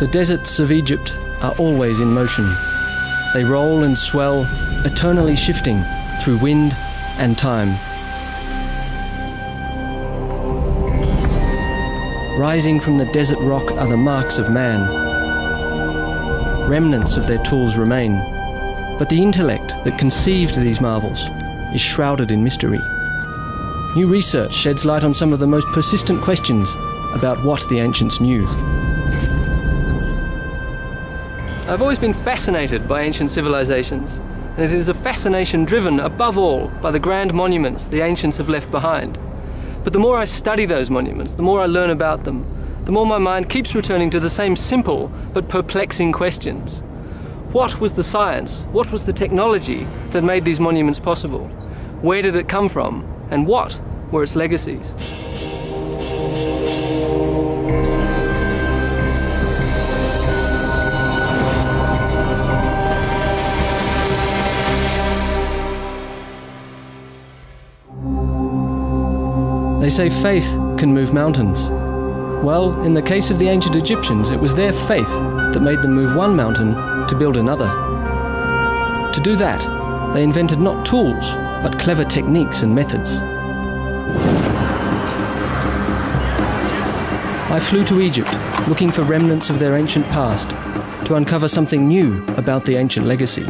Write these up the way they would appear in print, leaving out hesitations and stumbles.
The deserts of Egypt are always in motion. They roll and swell, eternally shifting through wind and time. Rising from the desert rock are the marks of man. Remnants of their tools remain, but the intellect that conceived these marvels is shrouded in mystery. New research sheds light on some of the most persistent questions about what the ancients knew. I've always been fascinated by ancient civilizations, and it is a fascination driven above all by the grand monuments the ancients have left behind. But the more I study those monuments, the more I learn about them, the more my mind keeps returning to the same simple but perplexing questions. What was the science, what was the technology that made these monuments possible? Where did it come from, and what were its legacies? They say faith can move mountains. Well, in the case of the ancient Egyptians, it was their faith that made them move one mountain to build another. To do that, they invented not tools, but clever techniques and methods. I flew to Egypt, looking for remnants of their ancient past, to uncover something new about the ancient legacy.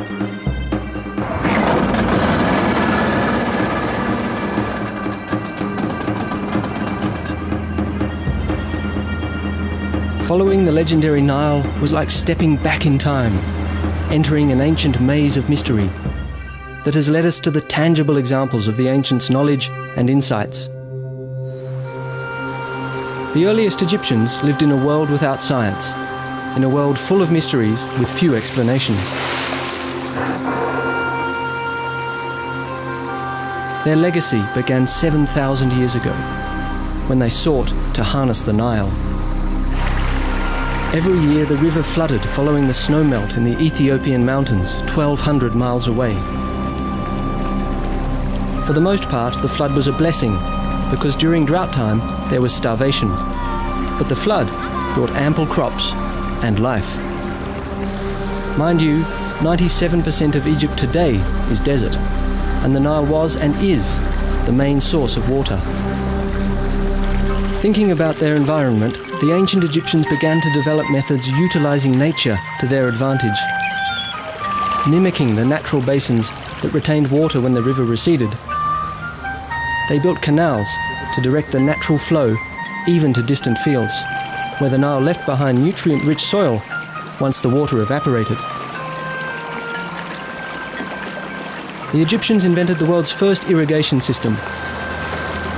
Following the legendary Nile was like stepping back in time, entering an ancient maze of mystery that has led us to the tangible examples of the ancients' knowledge and insights. The earliest Egyptians lived in a world without science, in a world full of mysteries with few explanations. Their legacy began 7,000 years ago, when they sought to harness the Nile. Every year the river flooded following the snowmelt in the Ethiopian mountains 1,200 miles away. For the most part, the flood was a blessing, because during drought time there was starvation. But the flood brought ample crops and life. Mind you, 97% of Egypt today is desert, and the Nile was and is the main source of water. Thinking about their environment, the ancient Egyptians began to develop methods utilizing nature to their advantage. Mimicking the natural basins that retained water when the river receded, they built canals to direct the natural flow even to distant fields, where the Nile left behind nutrient-rich soil once the water evaporated. The Egyptians invented the world's first irrigation system,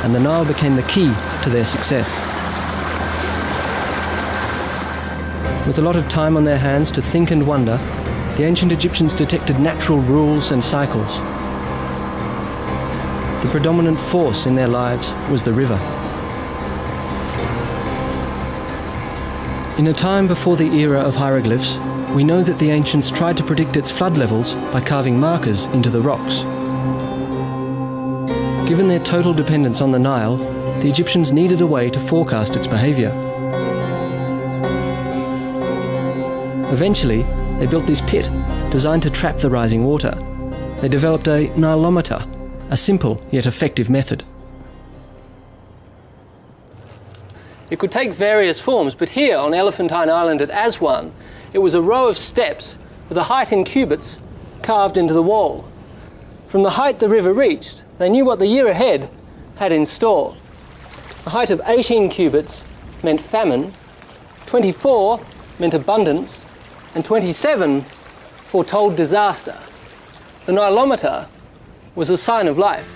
and the Nile became the key to their success. With a lot of time on their hands to think and wonder, the ancient Egyptians detected natural rules and cycles. The predominant force in their lives was the river. In a time before the era of hieroglyphs, we know that the ancients tried to predict its flood levels by carving markers into the rocks. Given their total dependence on the Nile, the Egyptians needed a way to forecast its behavior. Eventually, they built this pit designed to trap the rising water. They developed a Nilometer, a simple yet effective method. It could take various forms, but here on Elephantine Island at Aswan, it was a row of steps with a height in cubits carved into the wall. From the height the river reached, they knew what the year ahead had in store. A height of 18 cubits meant famine, 24 meant abundance, and 27 foretold disaster. The Nilometer was a sign of life.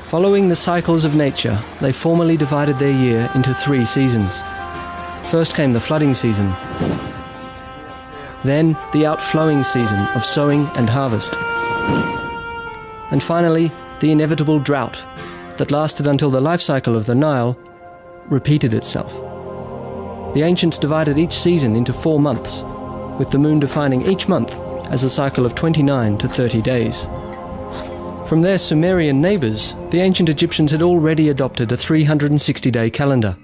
Following the cycles of nature, they formally divided their year into 3 seasons. First came the flooding season, then the outflowing season of sowing and harvest, and finally the inevitable drought that lasted until the life cycle of the Nile repeated itself. The ancients divided each season into 4 months, with the moon defining each month as a cycle of 29 to 30 days. From their Sumerian neighbours, the ancient Egyptians had already adopted a 360-day calendar.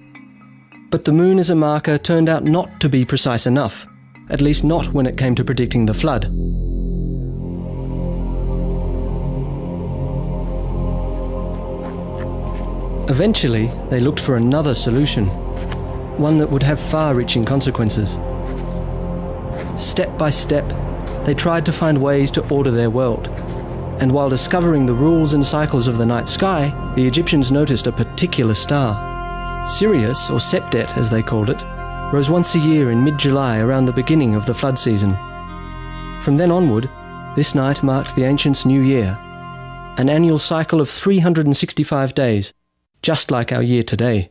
But the moon as a marker turned out not to be precise enough, at least not when it came to predicting the flood. Eventually, they looked for another solution, one that would have far-reaching consequences. Step by step, they tried to find ways to order their world. And while discovering the rules and cycles of the night sky, the Egyptians noticed a particular star. Sirius, or Septet as they called it, rose once a year in mid-July around the beginning of the flood season. From then onward, this night marked the ancients' new year, an annual cycle of 365 days, just like our year today.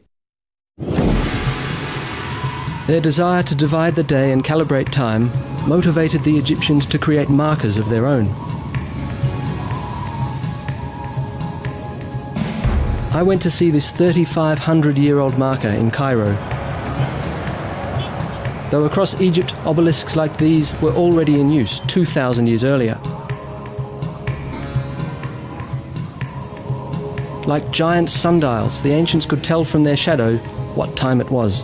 Their desire to divide the day and calibrate time motivated the Egyptians to create markers of their own. I went to see this 3,500-year-old marker in Cairo. Though across Egypt, obelisks like these were already in use 2,000 years earlier. Like giant sundials, the ancients could tell from their shadow what time it was.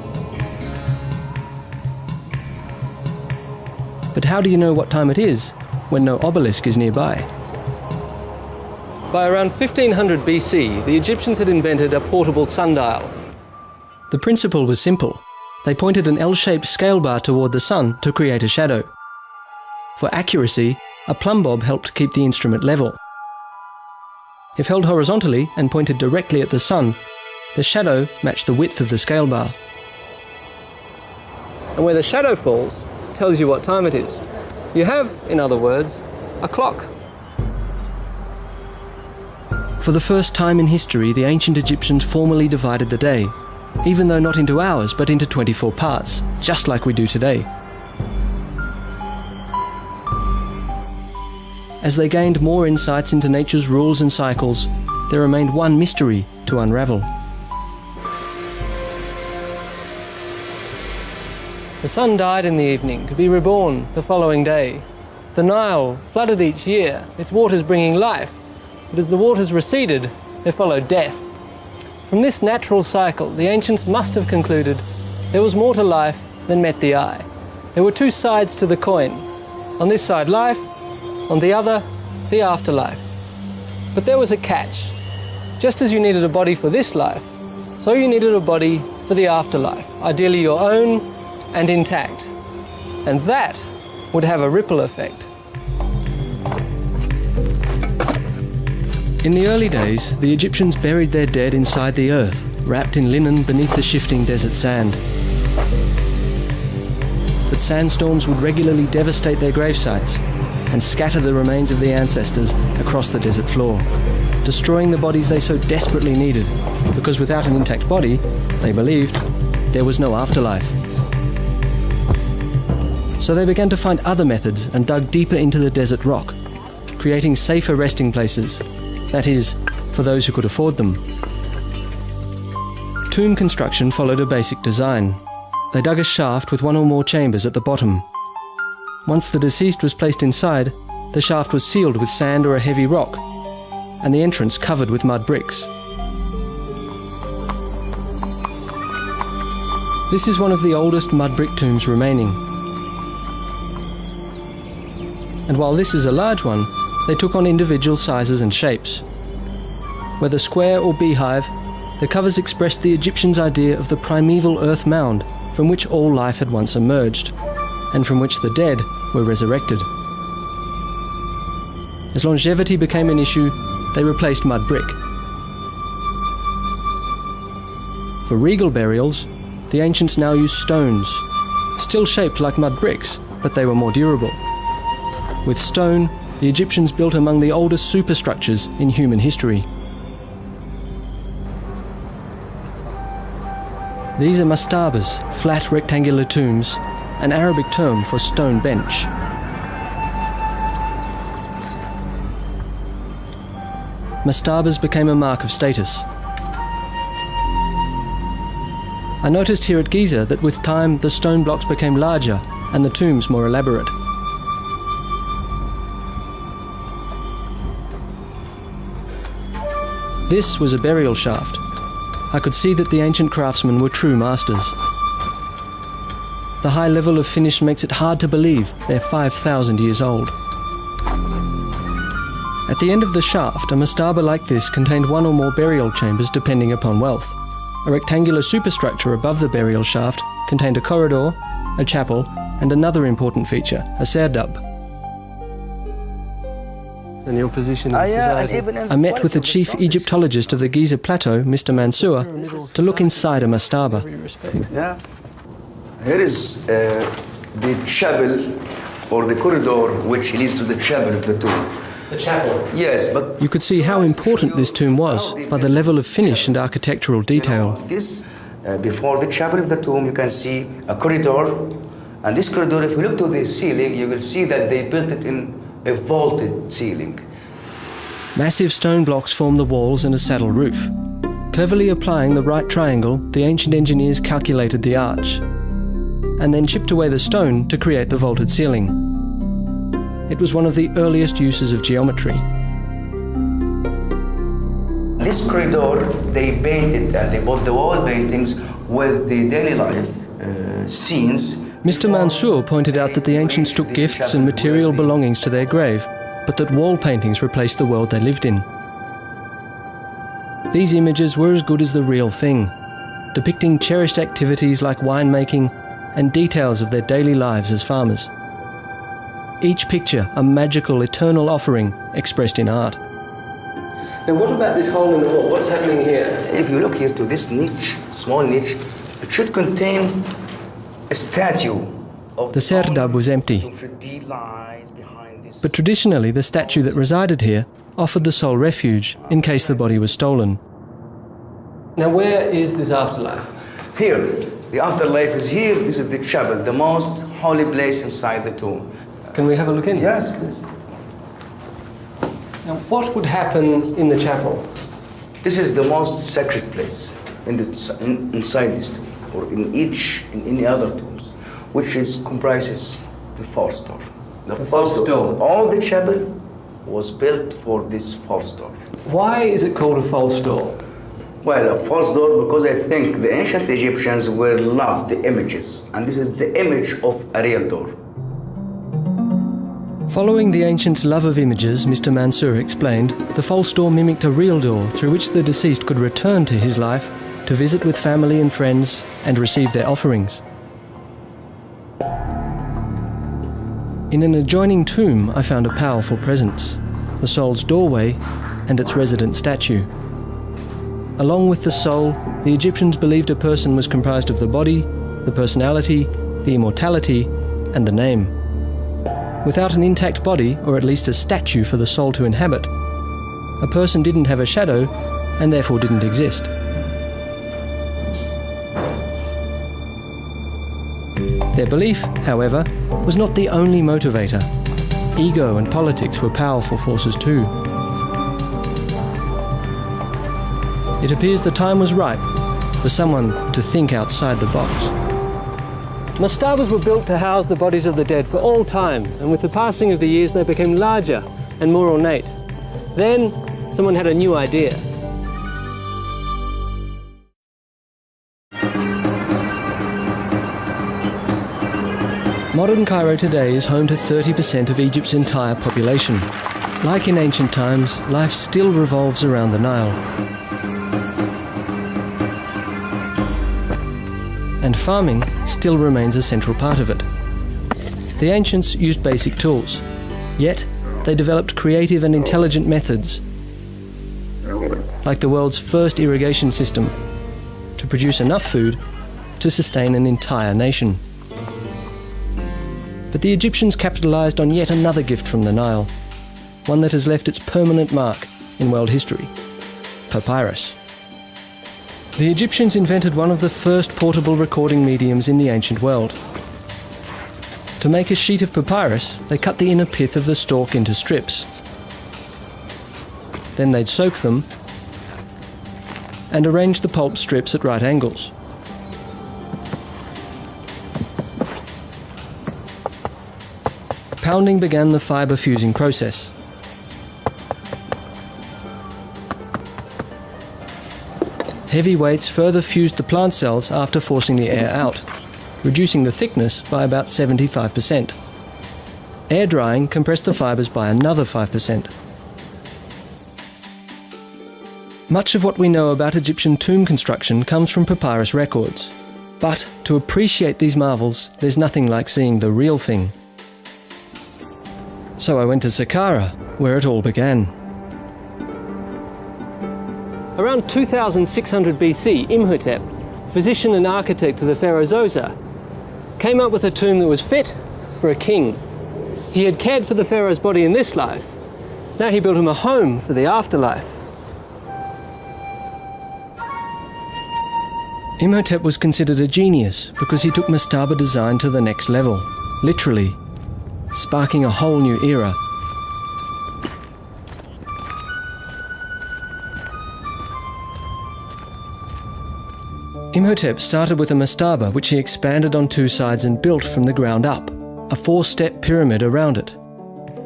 But how do you know what time it is when no obelisk is nearby? By around 1500 BC, the Egyptians had invented a portable sundial. The principle was simple. They pointed an L-shaped scale bar toward the sun to create a shadow. For accuracy, a plumb bob helped keep the instrument level. If held horizontally and pointed directly at the sun, the shadow matched the width of the scale bar. And where the shadow falls tells you what time it is. You have, in other words, a clock. For the first time in history, the ancient Egyptians formally divided the day, even though not into hours, but into 24 parts, just like we do today. As they gained more insights into nature's rules and cycles, there remained one mystery to unravel. The sun died in the evening to be reborn the following day. The Nile flooded each year, its waters bringing life, but as the waters receded, there followed death. From this natural cycle, the ancients must have concluded there was more to life than met the eye. There were two sides to the coin. On this side, life, on the other, the afterlife. But there was a catch. Just as you needed a body for this life, so you needed a body for the afterlife, ideally your own and intact. And that would have a ripple effect. In the early days, the Egyptians buried their dead inside the earth, wrapped in linen beneath the shifting desert sand. But sandstorms would regularly devastate their gravesites and scatter the remains of the ancestors across the desert floor, destroying the bodies they so desperately needed, because without an intact body, they believed, there was no afterlife. So they began to find other methods and dug deeper into the desert rock, creating safer resting places. That is, for those who could afford them. Tomb construction followed a basic design. They dug a shaft with one or more chambers at the bottom. Once the deceased was placed inside, the shaft was sealed with sand or a heavy rock, and the entrance covered with mud bricks. This is one of the oldest mud brick tombs remaining. And while this is a large one, they took on individual sizes and shapes. Whether square or beehive, the covers expressed the Egyptians' idea of the primeval earth mound from which all life had once emerged, and from which the dead were resurrected. As longevity became an issue, they replaced mud brick. For regal burials, the ancients now used stones, still shaped like mud bricks, but they were more durable. With stone, the Egyptians built among the oldest superstructures in human history. These are mastabas, flat rectangular tombs, an Arabic term for stone bench. Mastabas became a mark of status. I noticed here at Giza that with time the stone blocks became larger and the tombs more elaborate. This was a burial shaft. I could see that the ancient craftsmen were true masters. The high level of finish makes it hard to believe they're 5,000 years old. At the end of the shaft, a mastaba like this contained one or more burial chambers depending upon wealth. A rectangular superstructure above the burial shaft contained a corridor, a chapel, and another important feature, a serdab. And your position in society? I met with the chief Egyptologist of the Giza Plateau, Mr. Mansour, to look inside a mastaba. Yeah. Here is the chapel or the corridor which leads to the chapel of the tomb. The chapel? Yes, but... You could see how important this tomb was by the level of finish and architectural detail. This, before the chapel of the tomb, you can see a corridor. And this corridor, if you look to the ceiling, you will see that they built it in a vaulted ceiling. Massive stone blocks form the walls and a saddle roof. Cleverly applying the right triangle, the ancient engineers calculated the arch, and then chipped away the stone to create the vaulted ceiling. It was one of the earliest uses of geometry. This corridor, they painted and they bought the wall paintings with the daily life scenes. Mr. Mansour pointed out that the ancients took gifts and material belongings to their grave, but that wall paintings replaced the world they lived in. These images were as good as the real thing, depicting cherished activities like winemaking and details of their daily lives as farmers. Each picture a magical, eternal offering expressed in art. Now what about this hole in the wall? What's happening here? If you look here to this niche, small niche, it should contain a statue of the serdab was empty. But traditionally, the statue that resided here offered the soul refuge in case the body was stolen. Now where is this afterlife? Here. The afterlife is here. This is the chapel, the most holy place inside the tomb. Can we have a look in? Yes, please. Now what would happen in the chapel? This is the most sacred place inside this tomb, or in any other tombs, which comprises the false door. The false door. All the chapel was built for this false door. Why is it called a false door? Well, a false door because I think the ancient Egyptians loved the images, and this is the image of a real door. Following the ancients' love of images, Mr. Mansour explained, the false door mimicked a real door through which the deceased could return to his life to visit with family and friends and receive their offerings. In an adjoining tomb, I found a powerful presence, the soul's doorway and its resident statue. Along with the soul, the Egyptians believed a person was comprised of the body, the personality, the immortality, and the name. Without an intact body, or at least a statue for the soul to inhabit, a person didn't have a shadow and therefore didn't exist. Their belief, however, was not the only motivator. Ego and politics were powerful forces too. It appears the time was ripe for someone to think outside the box. Mastabas were built to house the bodies of the dead for all time, and with the passing of the years they became larger and more ornate. Then someone had a new idea. Modern Cairo today is home to 30% of Egypt's entire population. Like in ancient times, life still revolves around the Nile. And farming still remains a central part of it. The ancients used basic tools, yet they developed creative and intelligent methods, like the world's first irrigation system, to produce enough food to sustain an entire nation. But the Egyptians capitalized on yet another gift from the Nile, one that has left its permanent mark in world history: papyrus. The Egyptians invented one of the first portable recording mediums in the ancient world. To make a sheet of papyrus, they cut the inner pith of the stalk into strips. Then they'd soak them and arrange the pulp strips at right angles. Pounding began the fibre fusing process. Heavy weights further fused the plant cells after forcing the air out, reducing the thickness by about 75%. Air drying compressed the fibres by another 5%. Much of what we know about Egyptian tomb construction comes from papyrus records. But to appreciate these marvels, there's nothing like seeing the real thing. So I went to Saqqara, where it all began. Around 2600 BC, Imhotep, physician and architect to the pharaoh Zoser, came up with a tomb that was fit for a king. He had cared for the pharaoh's body in this life. Now he built him a home for the afterlife. Imhotep was considered a genius because he took mastaba design to the next level, literally, sparking a whole new era. Imhotep started with a mastaba which he expanded on two sides and built from the ground up, a 4-step pyramid around it.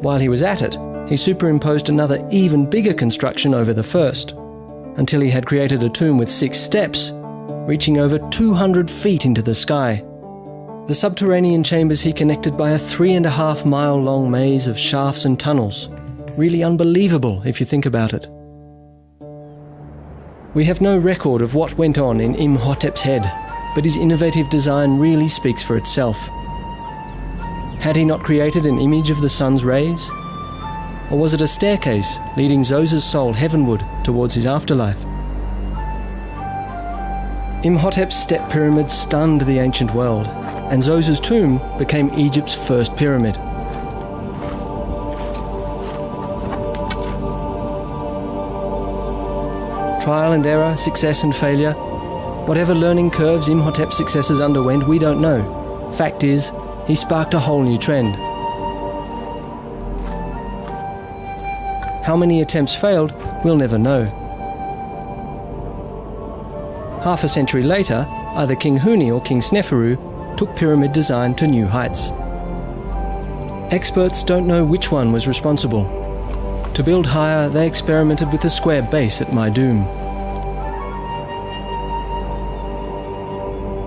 While he was at it, he superimposed another even bigger construction over the first, until he had created a tomb with 6 steps, reaching over 200 feet into the sky. The subterranean chambers he connected by a 3.5-mile long maze of shafts and tunnels. Really unbelievable if you think about it. We have no record of what went on in Imhotep's head, but his innovative design really speaks for itself. Had he not created an image of the sun's rays? Or was it a staircase leading Zoser's soul heavenward towards his afterlife? Imhotep's step pyramid stunned the ancient world, and Zoser's tomb became Egypt's first pyramid. Trial and error, success and failure, whatever learning curves Imhotep's successors underwent, we don't know. Fact is, he sparked a whole new trend. How many attempts failed, we'll never know. Half a century later, either King Huni or King Sneferu took pyramid design to new heights. Experts don't know which one was responsible. To build higher, they experimented with a square base at Maidoom.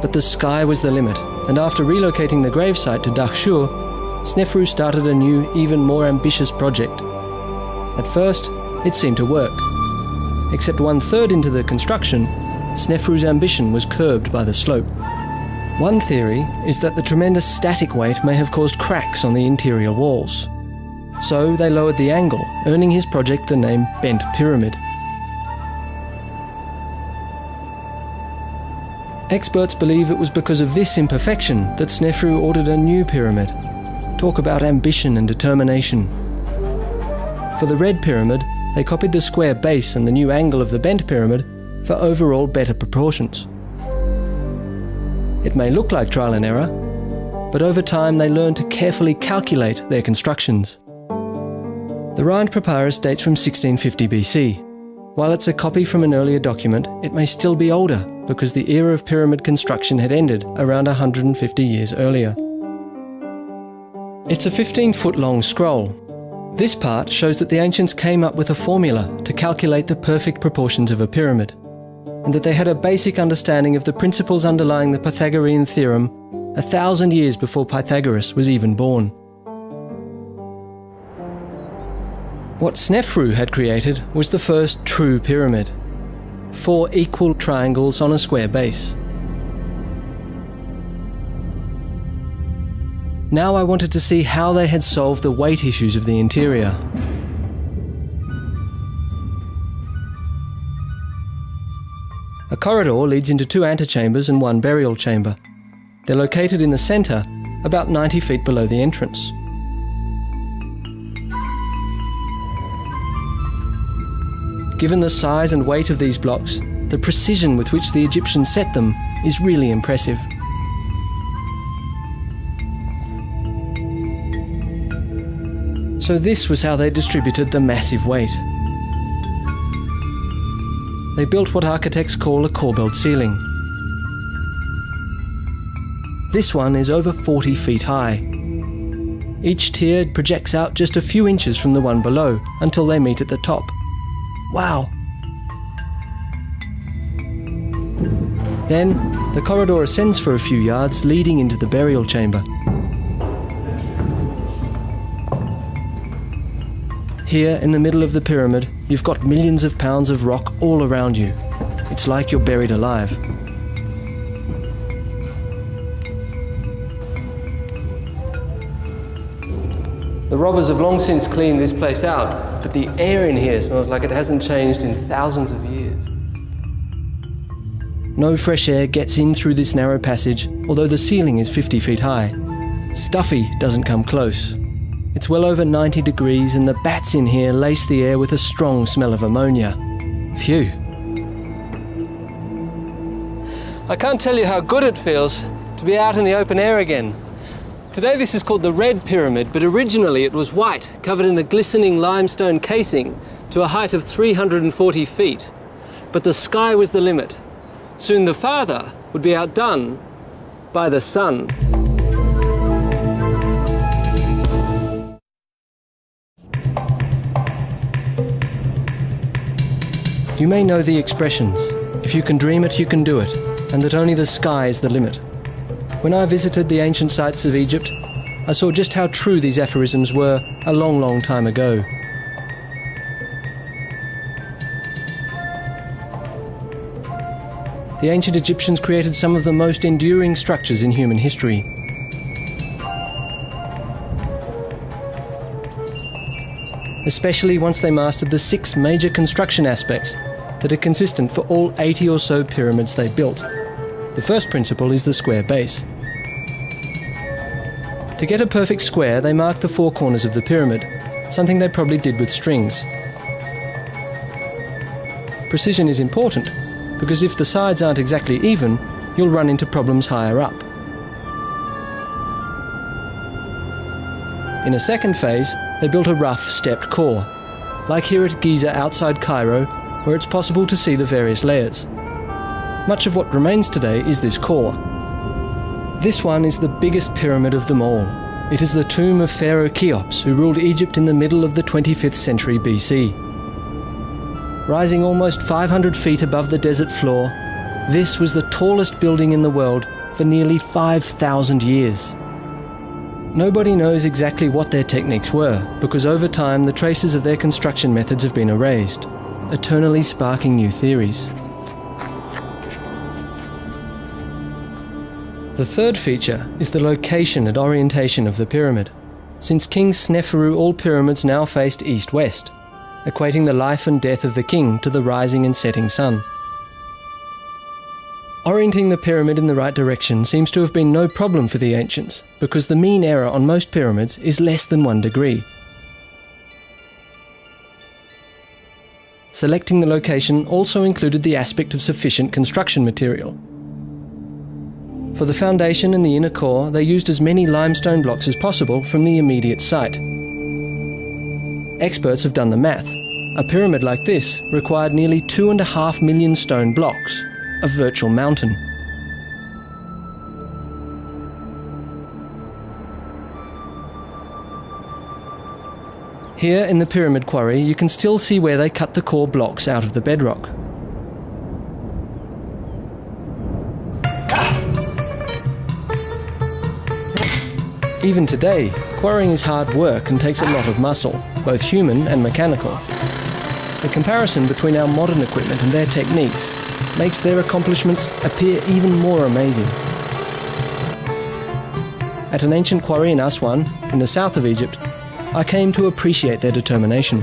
But the sky was the limit, and after relocating the gravesite to Dahshur, Sneferu started a new, even more ambitious project. At first, it seemed to work. Except 1/3 into the construction, Sneferu's ambition was curbed by the slope. One theory is that the tremendous static weight may have caused cracks on the interior walls. So they lowered the angle, earning his project the name Bent Pyramid. Experts believe it was because of this imperfection that Sneferu ordered a new pyramid. Talk about ambition and determination. For the red pyramid, they copied the square base and the new angle of the bent pyramid for overall better proportions. It may look like trial and error, but over time they learned to carefully calculate their constructions. The Rhind Papyrus dates from 1650 BC. While it's a copy from an earlier document, it may still be older because the era of pyramid construction had ended around 150 years earlier. It's a 15-foot long scroll. This part shows that the ancients came up with a formula to calculate the perfect proportions of a pyramid, and that they had a basic understanding of the principles underlying the Pythagorean theorem 1,000 years before Pythagoras was even born. What Sneferu had created was the first true pyramid. 4 equal triangles on a square base. Now I wanted to see how they had solved the weight issues of the interior. A corridor leads into 2 antechambers and 1 burial chamber. They're located in the centre, about 90 feet below the entrance. Given the size and weight of these blocks, the precision with which the Egyptians set them is really impressive. So this was how they distributed the massive weight. They built what architects call a corbelled ceiling. This one is over 40 feet high. Each tier projects out just a few inches from the one below until they meet at the top. Wow! Then, the corridor ascends for a few yards, leading into the burial chamber. Here, in the middle of the pyramid, you've got millions of pounds of rock all around you. It's like you're buried alive. The robbers have long since cleaned this place out, but the air in here smells like it hasn't changed in thousands of years. No fresh air gets in through this narrow passage, although the ceiling is 50 feet high. Stuffy doesn't come close. It's well over 90 degrees and the bats in here lace the air with a strong smell of ammonia. Phew. I can't tell you how good it feels to be out in the open air again. Today this is called the Red Pyramid, but originally it was white, covered in a glistening limestone casing to a height of 340 feet. But the sky was the limit. Soon the father would be outdone by the son. You may know the expressions, if you can dream it, you can do it, and that only the sky is the limit. When I visited the ancient sites of Egypt, I saw just how true these aphorisms were a long, long time ago. The ancient Egyptians created some of the most enduring structures in human history. Especially once they mastered the 6 major construction aspects that are consistent for all 80 or so pyramids they built. The first principle is the square base. To get a perfect square, they marked the 4 corners of the pyramid, something they probably did with strings. Precision is important, because if the sides aren't exactly even, you'll run into problems higher up. In a second phase, they built a rough, stepped core, like here at Giza outside Cairo, where it's possible to see the various layers. Much of what remains today is this core. This one is the biggest pyramid of them all. It is the tomb of Pharaoh Cheops, who ruled Egypt in the middle of the 25th century BC. Rising almost 500 feet above the desert floor, this was the tallest building in the world for nearly 5,000 years. Nobody knows exactly what their techniques were, because over time the traces of their construction methods have been erased, eternally sparking new theories. The third feature is the location and orientation of the pyramid. Since King Sneferu, all pyramids now faced east-west, equating the life and death of the king to the rising and setting sun. Orienting the pyramid in the right direction seems to have been no problem for the ancients, because the mean error on most pyramids is less than 1 degree. Selecting the location also included the aspect of sufficient construction material. For the foundation and the inner core, they used as many limestone blocks as possible from the immediate site. Experts have done the math. A pyramid like this required nearly 2.5 million stone blocks, a virtual mountain. Here in the pyramid quarry, you can still see where they cut the core blocks out of the bedrock. Even today, quarrying is hard work and takes a lot of muscle, both human and mechanical. The comparison between our modern equipment and their techniques makes their accomplishments appear even more amazing. At an ancient quarry in Aswan, in the south of Egypt, I came to appreciate their determination.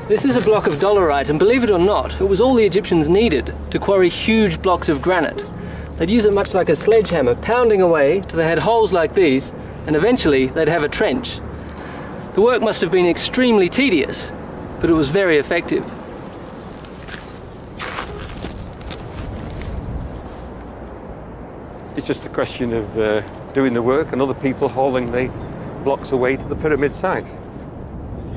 This is a block of dolerite, and believe it or not, it was all the Egyptians needed to quarry huge blocks of granite. They'd use it much like a sledgehammer, pounding away till they had holes like these, and eventually they'd have a trench. The work must have been extremely tedious, but it was very effective. It's just a question of doing the work and other people hauling the blocks away to the pyramid site.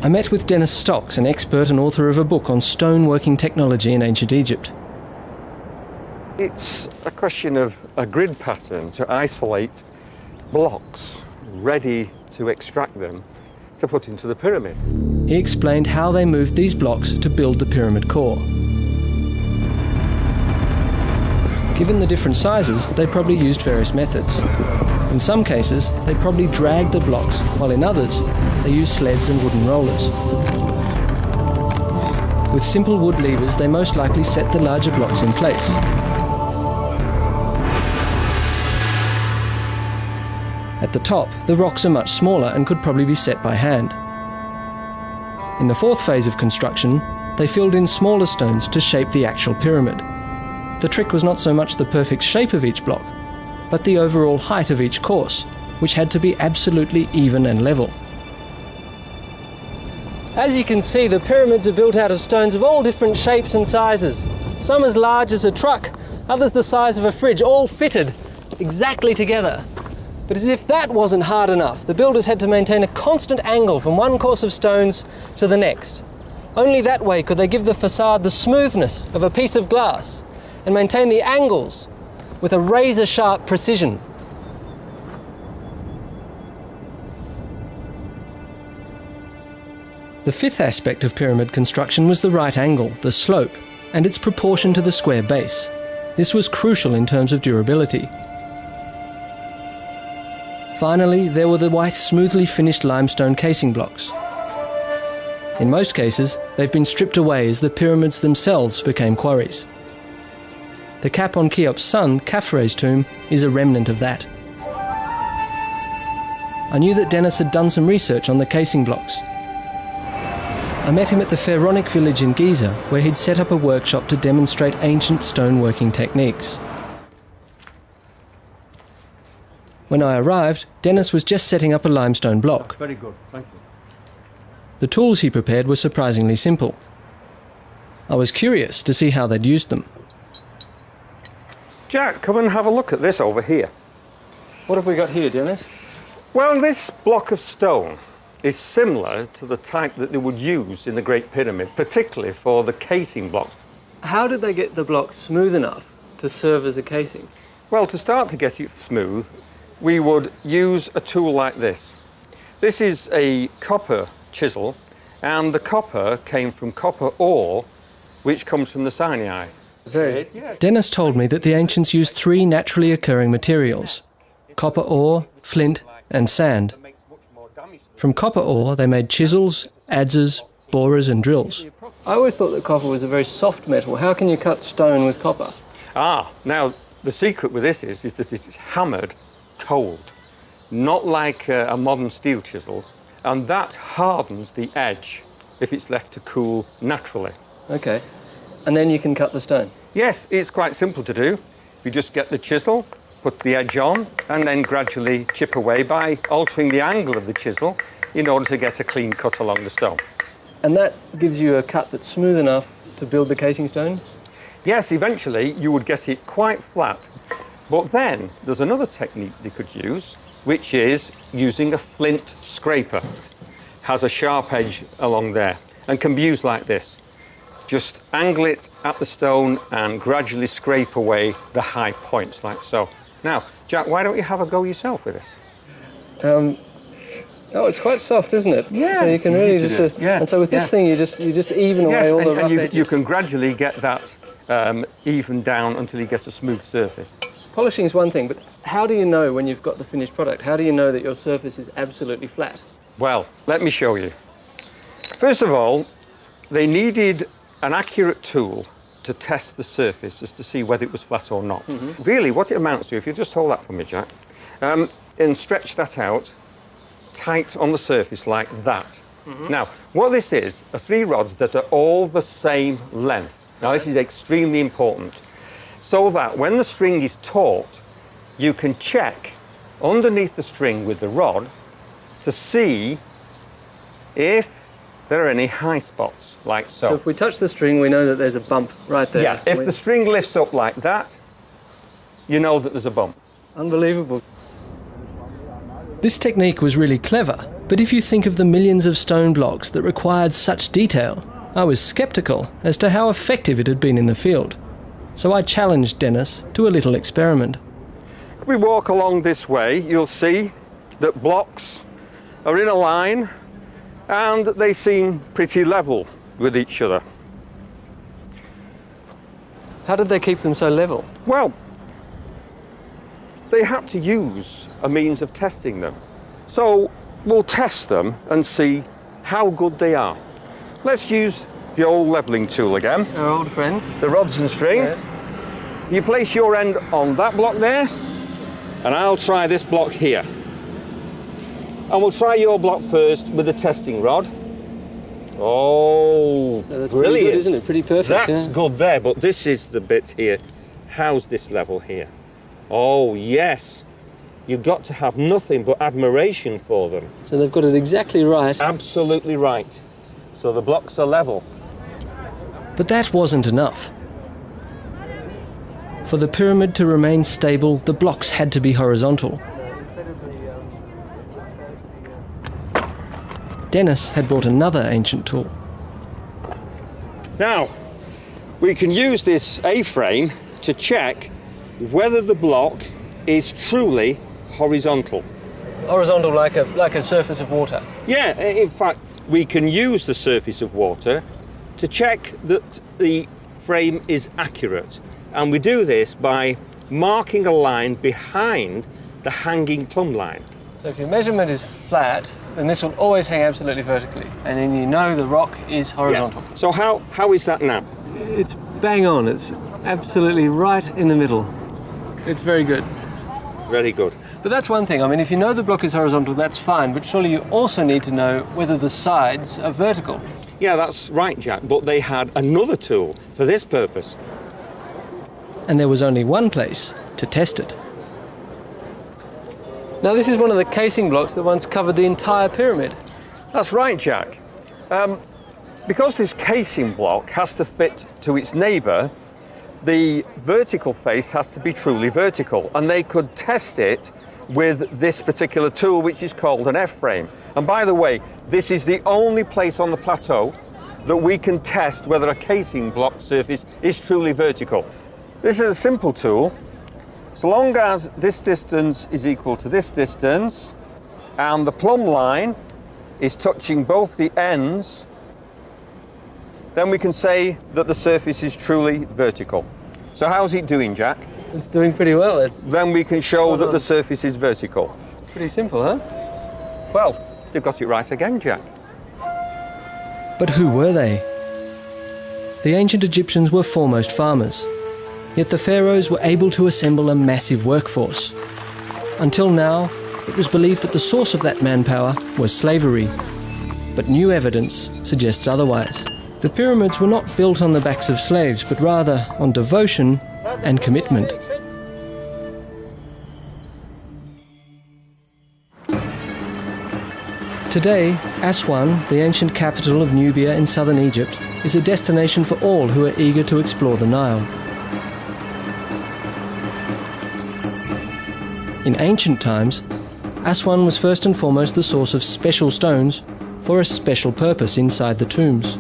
I met with Dennis Stocks, an expert and author of a book on stoneworking technology in ancient Egypt. It's a question of a grid pattern to isolate blocks ready to extract them to put into the pyramid. he explained how they moved these blocks to build the pyramid core. Given the different sizes, they probably used various methods. In some cases, they probably dragged the blocks, while in others, they used sleds and wooden rollers. With simple wood levers, they most likely set the larger blocks in place. At the top, the rocks are much smaller and could probably be set by hand. In the fourth phase of construction, they filled in smaller stones to shape the actual pyramid. The trick was not so much the perfect shape of each block, but the overall height of each course, which had to be absolutely even and level. As you can see, the pyramids are built out of stones of all different shapes and sizes. Some as large as a truck, others the size of a fridge, all fitted exactly together. But as if that wasn't hard enough, the builders had to maintain a constant angle from one course of stones to the next. Only that way could they give the facade the smoothness of a piece of glass and maintain the angles with a razor-sharp precision. The fifth aspect of pyramid construction was the right angle, the slope, and its proportion to the square base. This was crucial in terms of durability. Finally, there were the white, smoothly finished limestone casing blocks. In most cases, they've been stripped away as the pyramids themselves became quarries. The cap on Cheop's son, Khafre's tomb, is a remnant of that. I knew that Dennis had done some research on the casing blocks. I met him at the Pharaonic village in Giza, where he'd set up a workshop to demonstrate ancient stoneworking techniques. When I arrived, Dennis was just setting up a limestone block. Very good, thank you. The tools he prepared were surprisingly simple. I was curious to see how they'd used them. Jack, come and have a look at this over here. What have we got here, Dennis? Well, this block of stone is similar to the type that they would use in the Great Pyramid, particularly for the casing blocks. How did they get the block smooth enough to serve as a casing? Well, to start to get it smooth, we would use a tool like this. This is a copper chisel, and the copper came from copper ore, which comes from the Sinai. Dennis told me that the ancients used three naturally occurring materials: copper ore, flint, and sand. From copper ore, they made chisels, adzes, borers, and drills. I always thought that copper was a very soft metal. How can you cut stone with copper? Now the secret with this is that it is hammered cold, not like a modern steel chisel, and that hardens the edge if it's left to cool naturally. Okay. And then you can cut the stone? Yes, it's quite simple to do. You just get the chisel, put the edge on, and then gradually chip away by altering the angle of the chisel in order to get a clean cut along the stone. And that gives you a cut that's smooth enough to build the casing stone? Yes, eventually you would get it quite flat. But then there's another technique they could use, which is using a flint scraper. Has a sharp edge along there and can be used like this. Just angle it at the stone and gradually scrape away the high points like so. Now, Jack, why don't you have a go yourself with this? Oh, it's quite soft, isn't it? Yeah. So you can really just... and so with this thing, you just even away all the rough edges. You can gradually get that even down until you get a smooth surface. Polishing is one thing, but how do you know when you've got the finished product? How do you know that your surface is absolutely flat? Well, let me show you. First of all, they needed an accurate tool to test the surface as to see whether it was flat or not. Mm-hmm. Really, what it amounts to, if you just hold that for me, Jack, and stretch that out tight on the surface like that. Mm-hmm. Now, what this is are three rods that are all the same length. Now, this is extremely important, so that when the string is taut, you can check underneath the string with the rod to see if there are any high spots, like so. So if we touch the string, we know that there's a bump right there. Yeah, if the string lifts up like that, you know that there's a bump. Unbelievable. This technique was really clever, but if you think of the millions of stone blocks that required such detail, I was sceptical as to how effective it had been in the field. So I challenged Dennis to a little experiment. If we walk along this way, you'll see that blocks are in a line and they seem pretty level with each other. How did they keep them so level? Well, they had to use a means of testing them. So we'll test them and see how good they are. Let's use the old levelling tool again. Our old friend. The rods and string. Yes. You place your end on that block there, and I'll try this block here. And we'll try your block first with the testing rod. Oh, So that's brilliant. pretty good, isn't it? Pretty perfect. That's yeah. good there, but this is the bit here. How's this level here? Oh, yes. You've got to have nothing but admiration for them. So they've got it exactly right. Absolutely right. So the blocks are level. But that wasn't enough. For the pyramid to remain stable, the blocks had to be horizontal. Dennis had brought another ancient tool. Now, we can use this A-frame to check whether the block is truly horizontal. Horizontal like a surface of water. Yeah, in fact, we can use the surface of water to check that the frame is accurate. And we do this by marking a line behind the hanging plumb line. So if your measurement is flat, then this will always hang absolutely vertically. And then you know the rock is horizontal. Yes. So how is that now? It's bang on. It's absolutely right in the middle. It's very good. Very good. But that's one thing. I mean, if you know the block is horizontal, that's fine. But surely you also need to know whether the sides are vertical. Yeah, that's right, Jack. But they had another tool for this purpose. And there was only one place to test it. Now, this is one of the casing blocks that once covered the entire pyramid. That's right, Jack. Because this casing block has to fit to its neighbour, the vertical face has to be truly vertical, and they could test it with this particular tool, which is called an F-frame. And by the way, this is the only place on the plateau that we can test whether a casing block surface is truly vertical. This is a simple tool. So long as this distance is equal to this distance and the plumb line is touching both the ends, then we can say that the surface is truly vertical. So how's it doing, Jack? It's doing pretty well. Then we can show that the surface is vertical. Pretty simple, huh? Well, you've got it right again, Jack. But who were they? The ancient Egyptians were foremost farmers. Yet the pharaohs were able to assemble a massive workforce. Until now, it was believed that the source of that manpower was slavery. But new evidence suggests otherwise. The pyramids were not built on the backs of slaves, but rather on devotion and commitment. Today, Aswan, the ancient capital of Nubia in southern Egypt, is a destination for all who are eager to explore the Nile. In ancient times, Aswan was first and foremost the source of special stones for a special purpose inside the tombs.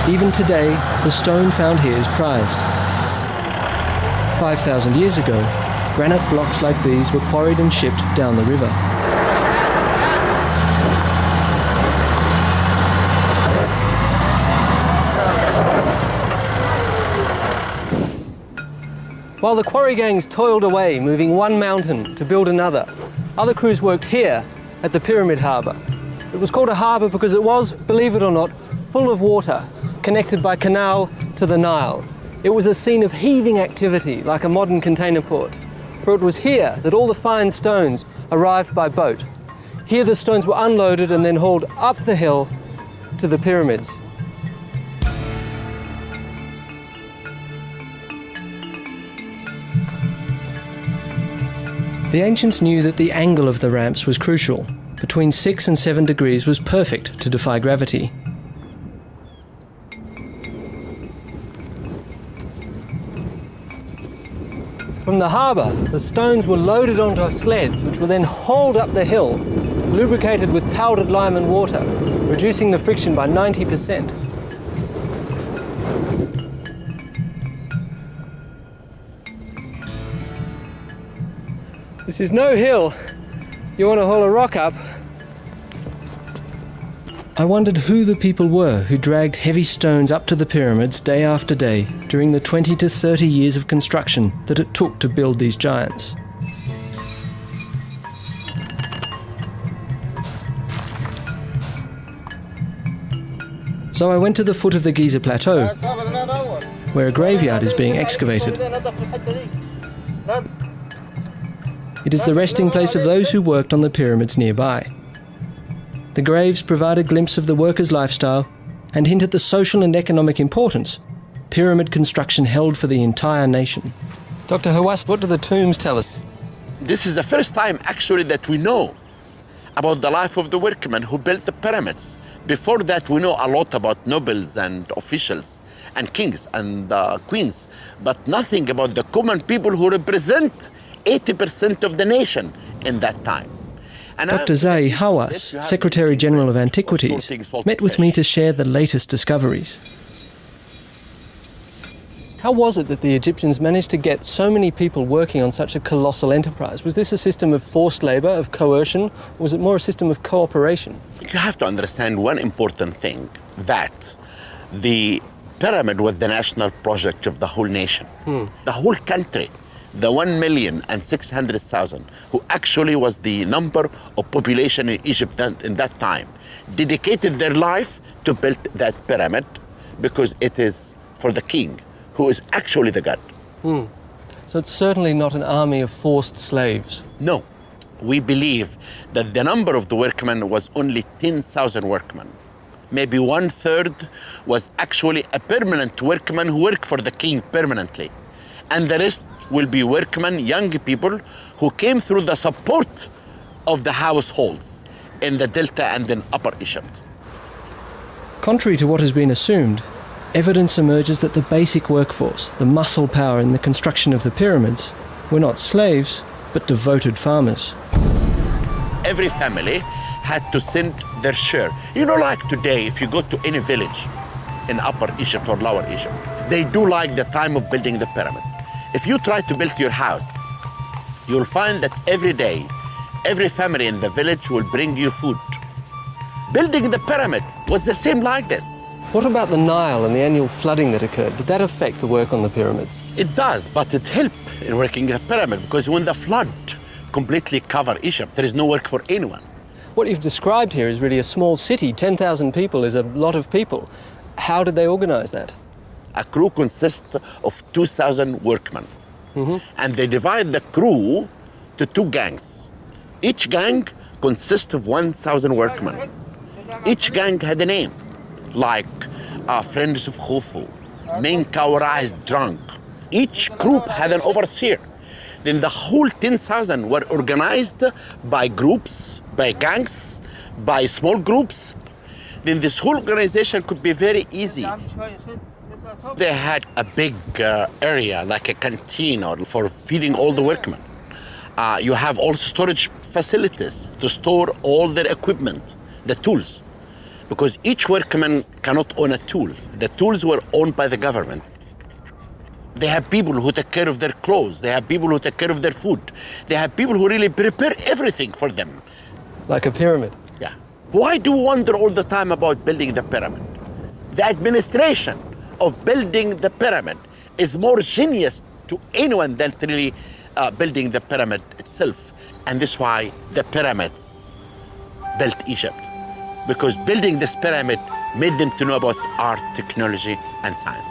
Even today, the stone found here is prized. 5,000 years ago, granite blocks like these were quarried and shipped down the river. While the quarry gangs toiled away, moving one mountain to build another, other crews worked here at the Pyramid Harbour. It was called a harbour because it was, believe it or not, full of water, connected by canal to the Nile. It was a scene of heaving activity, like a modern container port. For it was here that all the fine stones arrived by boat. Here the stones were unloaded and then hauled up the hill to the pyramids. The ancients knew that the angle of the ramps was crucial. Between 6 and 7 degrees was perfect to defy gravity. From the harbour, the stones were loaded onto sleds, which were then hauled up the hill, lubricated with powdered lime and water, reducing the friction by 90%. This is no hill. You want to haul a rock up? I wondered who the people were who dragged heavy stones up to the pyramids day after day during the 20 to 30 years of construction that it took to build these giants. So I went to the foot of the Giza Plateau, where a graveyard is being excavated. It is the resting place of those who worked on the pyramids nearby. The graves provide a glimpse of the workers' lifestyle and hint at the social and economic importance pyramid construction held for the entire nation. Dr. Hawass, what do the tombs tell us? This is the first time actually that we know about the life of the workmen who built the pyramids. Before that, we know a lot about nobles and officials and kings and queens, but nothing about the common people who represent 80% of the nation in that time. And Dr. Zahi Hawass, Secretary General of Antiquities, met with me to share the latest discoveries. How was it that the Egyptians managed to get so many people working on such a colossal enterprise? Was this a system of forced labour, of coercion, or was it more a system of cooperation? You have to understand one important thing, that the pyramid was the national project of the whole nation, the whole country. The 1,600,000, who actually was the number of population in Egypt in that time, dedicated their life to build that pyramid because it is for the king, who is actually the god. So it's certainly not an army of forced slaves. No, we believe that the number of the workmen was only 10,000 workmen. Maybe 1/3 was actually a permanent workman who worked for the king permanently. And the rest will be workmen, young people who came through the support of the households in the Delta and in Upper Egypt. Contrary to what has been assumed, evidence emerges that the basic workforce, the muscle power in the construction of the pyramids, were not slaves, but devoted farmers. Every family had to send their share. You know, like today, if you go to any village in Upper Egypt or Lower Egypt, they do like the time of building the pyramid. If you try to build your house, you'll find that every day, every family in the village will bring you food. Building the pyramid was the same like this. What about the Nile and the annual flooding that occurred? Did that affect the work on the pyramids? It does, but it helped in working the pyramid because when the flood completely covered Egypt, there is no work for anyone. What you've described here is really a small city. 10,000 people is a lot of people. How did they organize that? A crew consists of 2,000 workmen. And they divide the crew to 2 gangs. Each gang consists of 1,000 workmen. Each gang had a name, like Friends of Khufu, Main Cowrized Drunk. Each group had an overseer. Then the whole 10,000 were organized by groups, by gangs, by small groups. Then this whole organization could be very easy. They had a big area, like a canteen or for feeding all the workmen. You have all storage facilities to store all their equipment, the tools. Because each workman cannot own a tool. The tools were owned by the government. They have people who take care of their clothes. They have people who take care of their food. They have people who really prepare everything for them. Like a pyramid? Yeah. Why do we wonder all the time about building the pyramid? The administration of building the pyramid is more genius to anyone than really building the pyramid itself. And this is why the pyramids built Egypt. Because building this pyramid made them to know about art, technology, and science.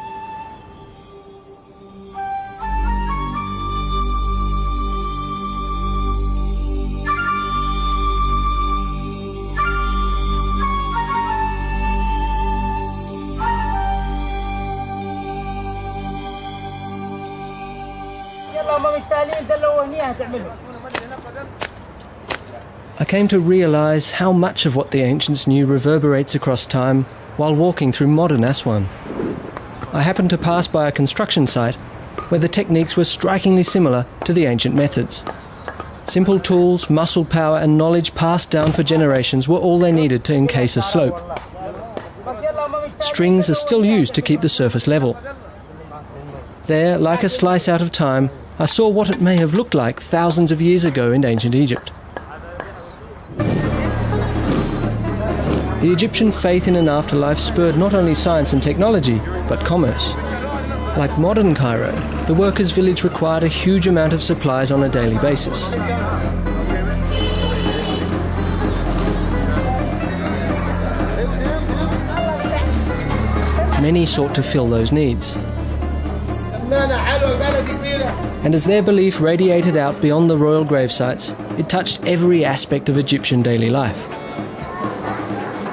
I came to realise how much of what the ancients knew reverberates across time while walking through modern Aswan. I happened to pass by a construction site where the techniques were strikingly similar to the ancient methods. Simple tools, muscle power and knowledge passed down for generations were all they needed to encase a slope. Strings are still used to keep the surface level. There, like a slice out of time, I saw what it may have looked like thousands of years ago in ancient Egypt. The Egyptian faith in an afterlife spurred not only science and technology, but commerce. Like modern Cairo, the workers' village required a huge amount of supplies on a daily basis. Many sought to fill those needs. And as their belief radiated out beyond the royal gravesites, it touched every aspect of Egyptian daily life.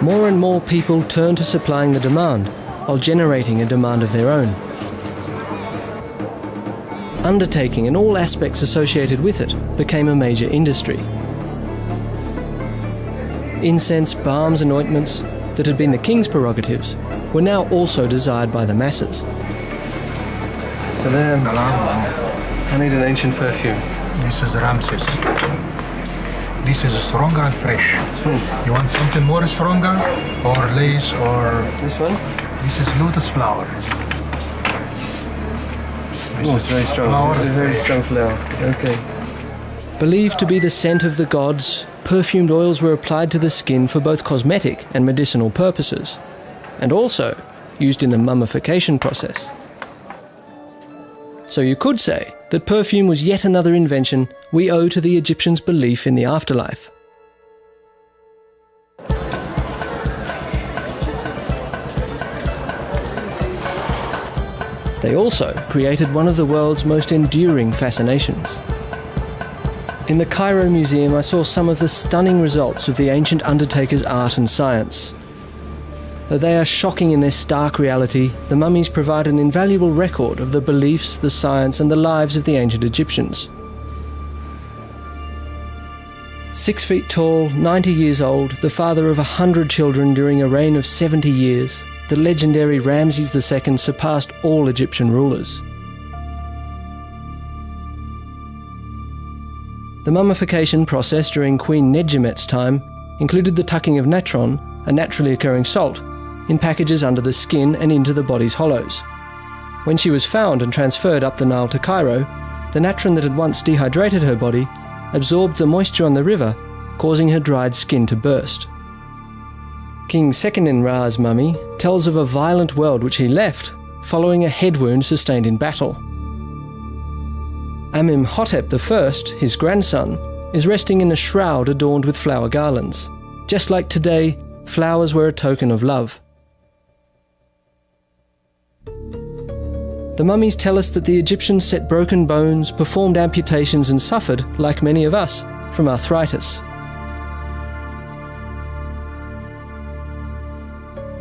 More and more people turned to supplying the demand, while generating a demand of their own. Undertaking and all aspects associated with it became a major industry. Incense, balms and ointments that had been the king's prerogatives were now also desired by the masses. So there, I need an ancient perfume. This is Ramses. This is stronger and fresh. You want something more stronger, or lace, or... This one? This is lotus flower. Oh, it's very strong. It's a very strong flower. Okay. Believed to be the scent of the gods, perfumed oils were applied to the skin for both cosmetic and medicinal purposes, and also used in the mummification process. So you could say that perfume was yet another invention we owe to the Egyptians' belief in the afterlife. They also created one of the world's most enduring fascinations. In the Cairo Museum, I saw some of the stunning results of the ancient undertakers' art and science. Though they are shocking in their stark reality, the mummies provide an invaluable record of the beliefs, the science, and the lives of the ancient Egyptians. 6 feet tall, 90 years old, the father of 100 children during a reign of 70 years, the legendary Ramses II surpassed all Egyptian rulers. The mummification process during Queen Nedjemet's time included the tucking of natron, a naturally occurring salt, in packages under the skin and into the body's hollows. When she was found and transferred up the Nile to Cairo, the natron that had once dehydrated her body absorbed the moisture on the river, causing her dried skin to burst. King Seqenen-Ra's mummy tells of a violent world which he left following a head wound sustained in battle. Amenhotep I, his grandson, is resting in a shroud adorned with flower garlands. Just like today, flowers were a token of love. The mummies tell us that the Egyptians set broken bones, performed amputations and suffered, like many of us, from arthritis.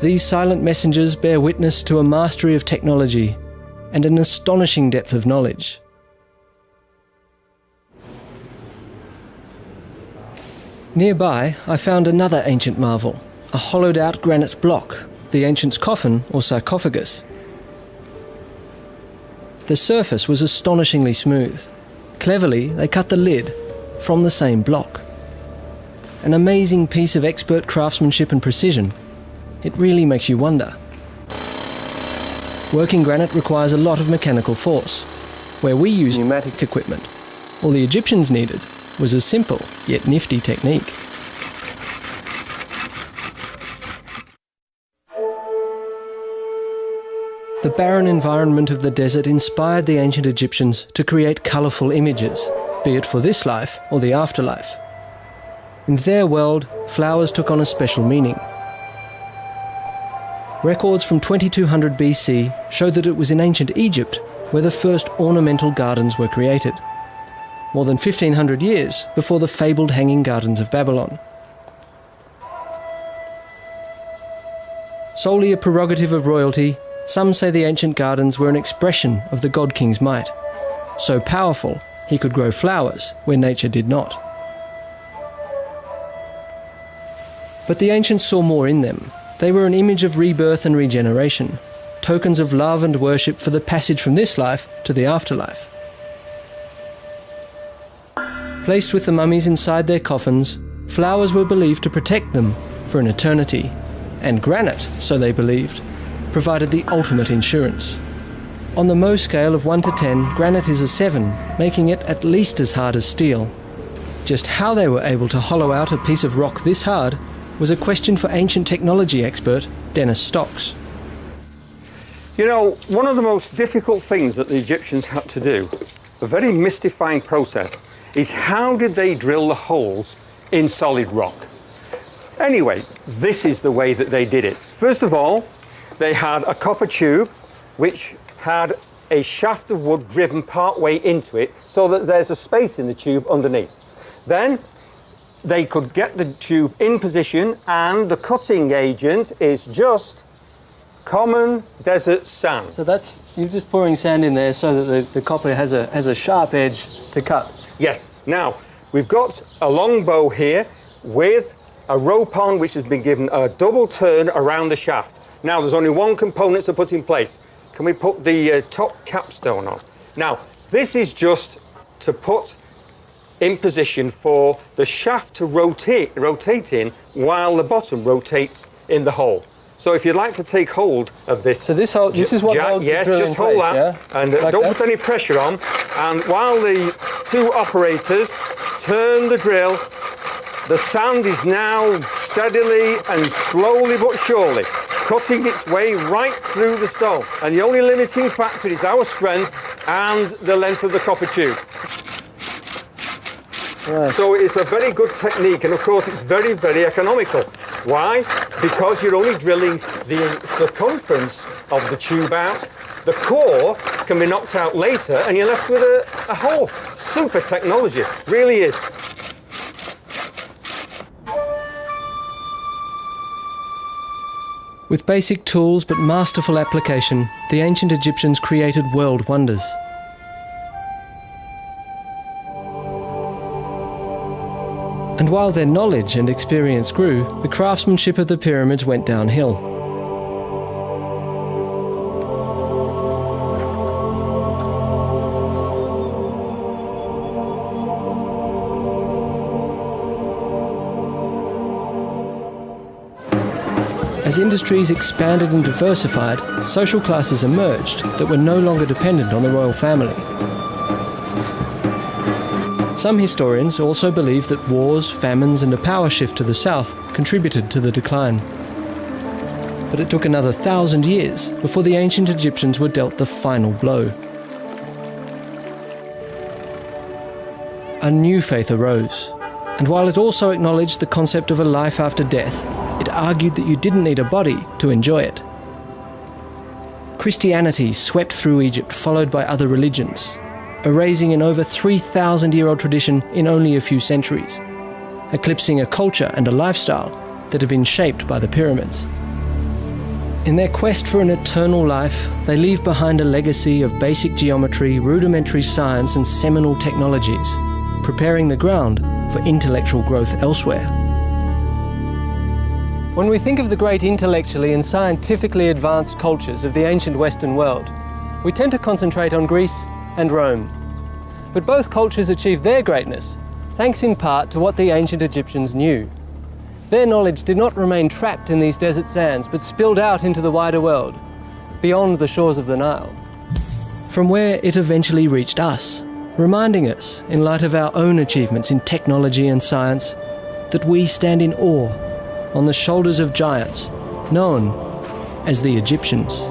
These silent messengers bear witness to a mastery of technology and an astonishing depth of knowledge. Nearby, I found another ancient marvel, a hollowed-out granite block, the ancients' coffin or sarcophagus. The surface was astonishingly smooth. Cleverly, they cut the lid from the same block. An amazing piece of expert craftsmanship and precision. It really makes you wonder. Working granite requires a lot of mechanical force, where we use pneumatic equipment. All the Egyptians needed was a simple yet nifty technique. The barren environment of the desert inspired the ancient Egyptians to create colourful images, be it for this life or the afterlife. In their world, flowers took on a special meaning. Records from 2200 BC show that it was in ancient Egypt where the first ornamental gardens were created, more than 1500 years before the fabled Hanging Gardens of Babylon. Solely a prerogative of royalty, some say the ancient gardens were an expression of the God King's might, so powerful he could grow flowers where nature did not. But the ancients saw more in them. They were an image of rebirth and regeneration, tokens of love and worship for the passage from this life to the afterlife. Placed with the mummies inside their coffins, flowers were believed to protect them for an eternity, and granite, so they believed, provided the ultimate insurance. On the Mohs scale of 1 to 10, granite is a 7, making it at least as hard as steel. Just how they were able to hollow out a piece of rock this hard was a question for ancient technology expert Dennis Stocks. You know, one of the most difficult things that the Egyptians had to do, a very mystifying process, is how did they drill the holes in solid rock? Anyway, this is the way that they did it. First of all, they had a copper tube which had a shaft of wood driven part way into it so that there's a space in the tube underneath. Then they could get the tube in position, and the cutting agent is just common desert sand. So that's, you're just pouring sand in there so that the copper has a sharp edge to cut. Yes. Now, we've got a long bow here with a rope on which has been given a double turn around the shaft. Now, there's only one component to put in place. Can we put the top capstone on? Now, this is just to put in position for the shaft to rotate in while the bottom rotates in the hole. So if you'd like to take hold of this... So this is what holds the drill in place, hold that, yeah? and Like don't that? put any pressure on. And while the two operators turn the drill, the sand is now steadily and slowly but surely cutting its way right through the stone. And the only limiting factor is our strength and the length of the copper tube. Right. So it's a very good technique, and of course it's very, very economical. Why? Because you're only drilling the circumference of the tube out. The core can be knocked out later and you're left with a hole. Super technology, really is. With basic tools but masterful application, the ancient Egyptians created world wonders. And while their knowledge and experience grew, the craftsmanship of the pyramids went downhill. As industries expanded and diversified, social classes emerged that were no longer dependent on the royal family. Some historians also believe that wars, famines and a power shift to the south contributed to the decline. But it took another 1,000 years before the ancient Egyptians were dealt the final blow. A new faith arose, and while it also acknowledged the concept of a life after death, it argued that you didn't need a body to enjoy it. Christianity swept through Egypt, followed by other religions, erasing an over 3,000-year-old tradition in only a few centuries, eclipsing a culture and a lifestyle that had been shaped by the pyramids. In their quest for an eternal life, they leave behind a legacy of basic geometry, rudimentary science and seminal technologies, preparing the ground for intellectual growth elsewhere. When we think of the great intellectually and scientifically advanced cultures of the ancient Western world, we tend to concentrate on Greece and Rome. But both cultures achieved their greatness thanks in part to what the ancient Egyptians knew. Their knowledge did not remain trapped in these desert sands, but spilled out into the wider world, beyond the shores of the Nile. From where it eventually reached us, reminding us, in light of our own achievements in technology and science, that we stand in awe on the shoulders of giants known as the Egyptians.